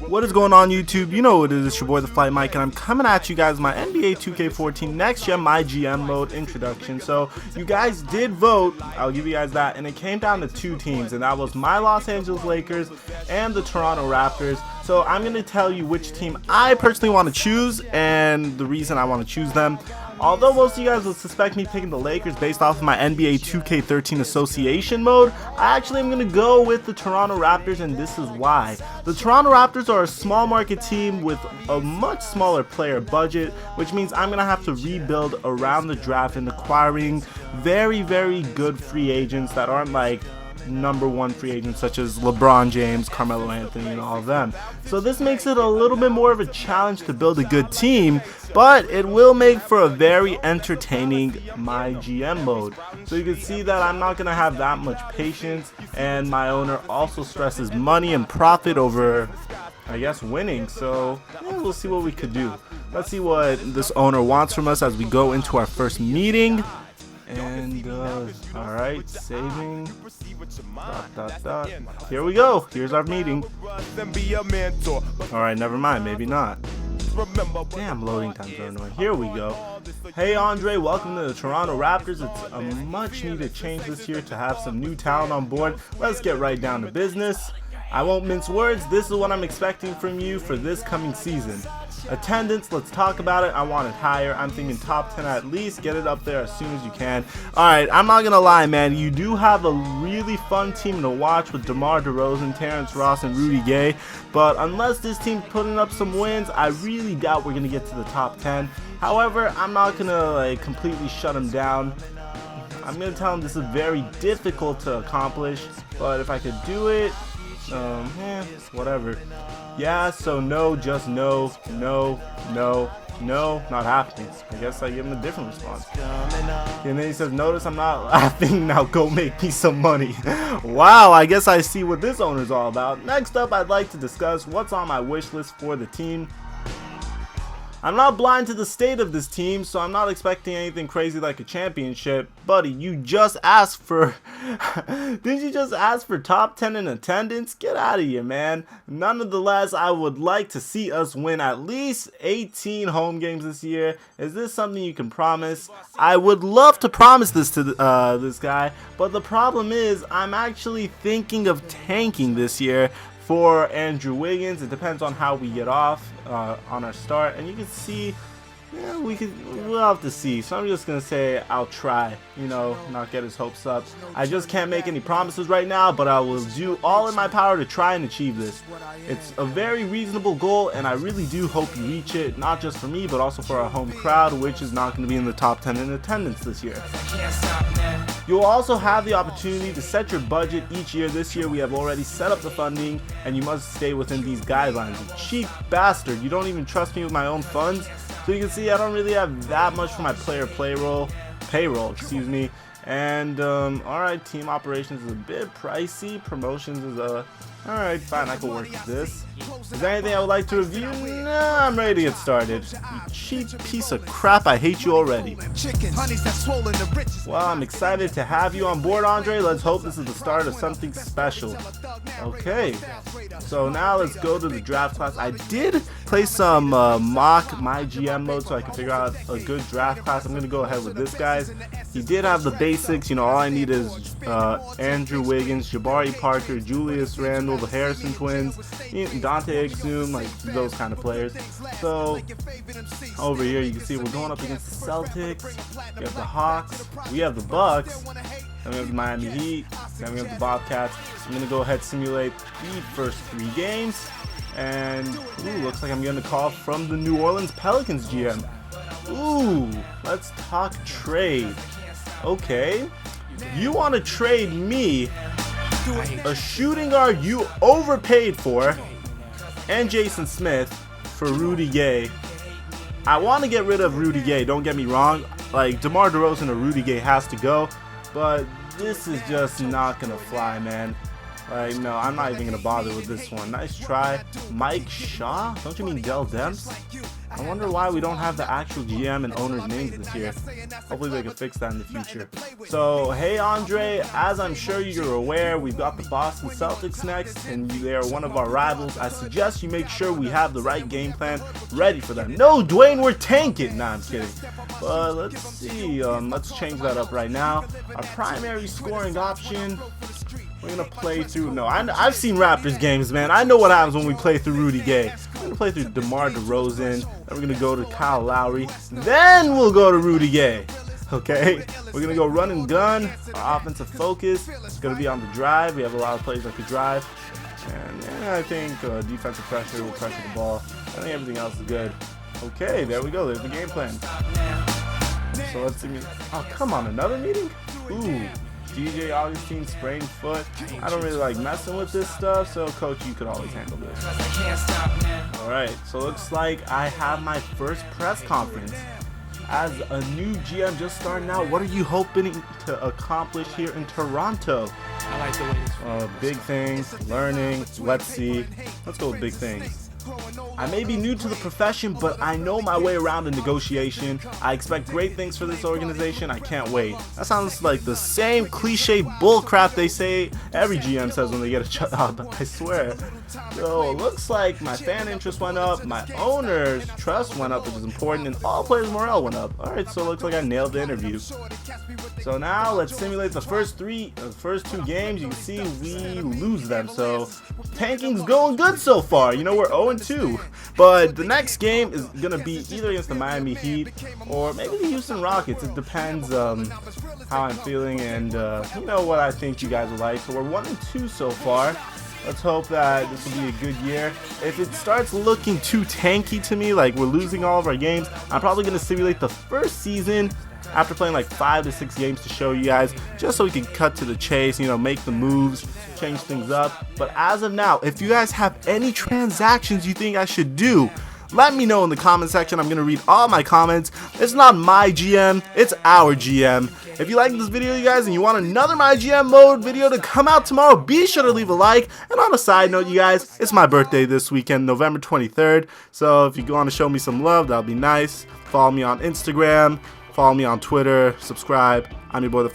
What is going on, YouTube? You know what it is, it's your boy TheFlightMike, and I'm coming at you guys with my NBA 2K14 Next Gen MyGM mode introduction. So you guys did vote, I'll give you guys that, and it came down to two teams, and that was my Los Angeles Lakers and the Toronto Raptors. So I'm going to tell you which team I personally want to choose and the reason I want to choose them. Although most of you guys would suspect me picking the Lakers based off of my NBA 2K13 association mode, I actually am going to go with the Toronto Raptors, and this is why. The Toronto Raptors are a small market team with a much smaller player budget, which means I'm going to have to rebuild around the draft and acquiring very, very good free agents that aren't like #1 free agents such as LeBron James, Carmelo Anthony, and all of them. So this makes it a little bit more of a challenge to build a good team, but it will make for a very entertaining MyGM mode. So you can see that I'm not going to have that much patience, and my owner also stresses money and profit over, I guess, winning. So yeah, we'll see what we could do. Let's see what this owner wants from us as we go into our first meeting. And alright, saving. Here we go. Here's our meeting. Alright, never mind, maybe not. Damn, loading times are annoying. Here we go. Hey Andre, welcome to the Toronto Raptors. It's a much needed change this year to have some new talent on board. Let's get right down to business. I won't mince words. This is what I'm expecting from you for this coming season. Attendance, let's talk about it. I want it higher. I'm thinking top 10 at least. Get it up there as soon as you can. Alright, I'm not gonna lie, man. You do have a really fun team to watch with DeMar DeRozan, Terrence Ross, and Rudy Gay. But unless this team's putting up some wins, I really doubt we're gonna get to the top 10. However, I'm not gonna like completely shut them down. I'm gonna tell them this is very difficult to accomplish, but if I could do it, whatever. Yeah, so no, just no, no, no, no, not happening. I guess I give him a different response. And then he says, notice I'm not laughing, now go make me some money. Wow, I guess I see what this owner's all about. Next up, I'd like to discuss what's on my wish list for the team. I'm not blind to the state of this team, so I'm not expecting anything crazy like a championship. Buddy, you just asked for... Didn't you just ask for top 10 in attendance? Get out of here, man. Nonetheless, I would like to see us win at least 18 home games this year. Is this something you can promise? I would love to promise this to this guy, but the problem is I'm actually thinking of tanking this year for Andrew Wiggins. It depends on how we get off on our start, and you can see, yeah, we'll have to see. So I'm just gonna say I'll try, not get his hopes up. I just can't make any promises right now, but I will do all in my power to try and achieve this. It's a very reasonable goal, and I really do hope you reach it, not just for me but also for our home crowd, which is not going to be in the top 10 in attendance this year. You'll also have the opportunity to set your budget each year. This year we have already set up the funding, and you must stay within these guidelines. You cheap bastard, you don't even trust me with my own funds. So you can see I don't really have that much for my player payroll, excuse me. And alright, team operations is a bit pricey. Promotions is alright, fine, I can work with this. Is there anything I would like to review? Nah, I'm ready to get started. You cheap piece of crap, I hate you already. Well, I'm excited to have you on board, Andre. Let's hope this is the start of something special. Okay, so now let's go to the draft class. I did play some mock MyGM mode so I can figure out a good draft class. I'm going to go ahead with this, guys. He did have the basics, all I need is Andrew Wiggins, Jabari Parker, Julius Randle, the Harrison twins, Dante Exum, like those kind of players. So over here you can see we're going up against the Celtics, we have the Hawks, we have the Bucks, then we have the Miami Heat, then we have the Bobcats. I'm going to go ahead and simulate the first 3 games, and looks like I'm getting a call from the New Orleans Pelicans GM. Ooh, let's talk trade. Okay, you want to trade me, a shooting guard you overpaid for, and Jason Smith for Rudy Gay. I want to get rid of Rudy Gay, don't get me wrong. Like, DeMar DeRozan or Rudy Gay has to go, but this is just not gonna fly, man. Like, no, I'm not even gonna bother with this one. Nice try. Mike Shaw? Don't you mean Dell Demps? I wonder why we don't have the actual GM and owner's names this year. Hopefully they can fix that in the future. So, hey Andre, as I'm sure you're aware, we've got the Boston Celtics next, and they are one of our rivals. I suggest you make sure we have the right game plan ready for them. No, Dwayne, we're tanking! Nah, I'm kidding. But let's see, let's change that up right now. Our primary scoring option, we're gonna play through, no, I've seen Raptors games, man. I know what happens when we play through Rudy Gay. We're gonna play through DeMar DeRozan, then we're gonna go to Kyle Lowry, then we'll go to Rudy Gay. Okay, we're gonna go run and gun. Our offensive focus is gonna be on the drive. We have a lot of plays that could drive, and I think defensive pressure will pressure the ball. I think everything else is good. Okay, there we go. There's the game plan. So let's see. Oh, come on, another meeting? Ooh, DJ Augustine sprained foot. I don't really like messing with this stuff, so coach, you could always handle this. All right, so looks like I have my first press conference. As a new GM just starting out, what are you hoping to accomplish here in Toronto? I like the way this big things, learning, let's see. Let's go with big things. I may be new to the profession, but I know my way around a negotiation. I expect great things for this organization. I can't wait. That sounds like the same cliche bullcrap they say every GM says when they get a job, I swear. So it looks like my fan interest went up, my owner's trust went up, which is important, and all players' morale went up. Alright, so it looks like I nailed the interview. So now let's simulate the first two games. You can see we lose them, so tanking's going good so far. You know, we're 0-2. But the next game is going to be either against the Miami Heat or maybe the Houston Rockets. It depends how I'm feeling and you know what I think you guys will like. So we're 1-2 so far. Let's hope that this will be a good year. If it starts looking too tanky to me, like we're losing all of our games, I'm probably going to simulate the first season after playing like 5 to 6 games to show you guys, just so we can cut to the chase, you know, make the moves, change things up. But as of now, if you guys have any transactions you think I should do, let me know in the comment section. I'm going to read all my comments. It's not my GM, it's our GM. If you like this video, you guys, and you want another MyGM mode video to come out tomorrow, be sure to leave a like. And on a side note, you guys, it's my birthday this weekend, November 23rd. So if you want to show me some love, that'll be nice. Follow me on Instagram. Follow me on Twitter. Subscribe. I'm your boy,